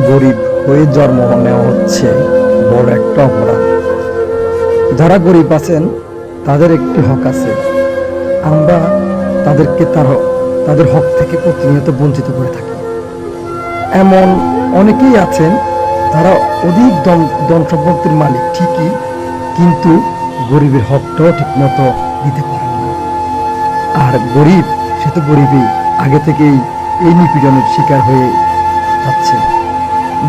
গরিব হয়ে জন্ম নেওয়া হচ্ছে বড় একটা অপরাধ। যারা গরিব আছেন তাদের একটি হক আছে, আমরা তাদেরকে তাদের হক থেকে প্রতিনিয়ত বঞ্চিত করে থাকি। এমন অনেকেই আছেন তারা অধিক ধন সম্পত্তির মালিক ঠিকই, কিন্তু গরিবের হকটাও ঠিকমতো দিতে পারেন না। আর গরিব, সে তো গরিবই আগে থেকেই এই নিপীড়নের শিকার হয়ে যাচ্ছে।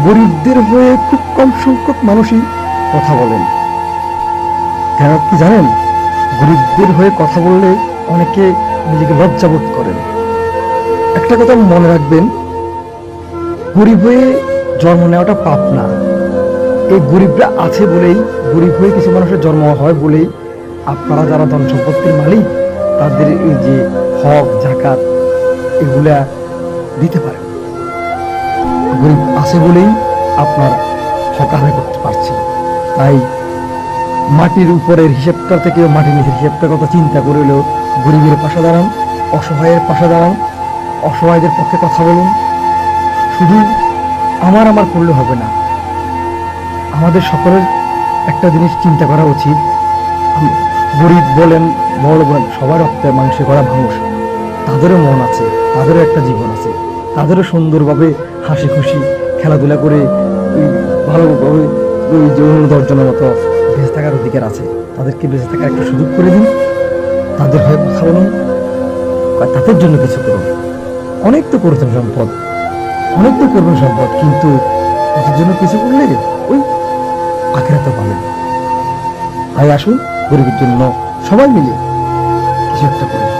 গরিবদের হয়ে খুব কম সংখ্যক মানুষই কথা বলেন। কেন কি জানেন? গরিবদের হয়ে কথা বললে অনেকে নিজেকে লজ্জাবোধ করেন। একটা কথা মনে রাখবেন, গরিব হয়ে জন্ম নেওয়াটা পাপ না। এই গরিবরা আছে বলেই, গরিব হয়ে কিছু মানুষের জন্ম হয় বলেই আপনারা যারা ধন সম্পত্তির মালিক তাদের এই যে হক জাকাত এগুলা দিতে পারেন। গরিব আছে বলেই আপনার হক আদায় করতে পারছেন। তাই মাটির উপরের হিসেবটা থেকে মাটির নিচের হিসেবটার কথা চিন্তা করে হলেও গরিবের পাশে দাঁড়ান, অসহায়ের পাশে দাঁড়ান, অসহায়দের পক্ষে কথা বলুন। শুধু আমার করলে হবে না, আমাদের সকলের একটা জিনিস চিন্তা করা উচিত। গরিব বলেন বড় বলেন, সবার রক্তে মাংসে করা মানুষ, তাদেরও মন আছে, তাদেরও একটা জীবন আছে, তাদেরও সুন্দরভাবে হাসি খুশি খেলাধুলা করে ভালোভাবে ওই যে অন্য 10 জনের মতো বেঁচে থাকার অধিকার আছে। তাদেরকে বেঁচে থাকার একটা সুযোগ করে দিন, তাদের হয়ে কথা বলুন, তাদের জন্য কিছু করুন। অনেক তো করেছেন সম্পদ, অনেক তো করবেন সম্পদ, কিন্তু তাদের জন্য কিছু করলে ওই আখেরাতে পাবেন। তাই আসুন গরিবের জন্য সবাই মিলে কিছু একটা করুন।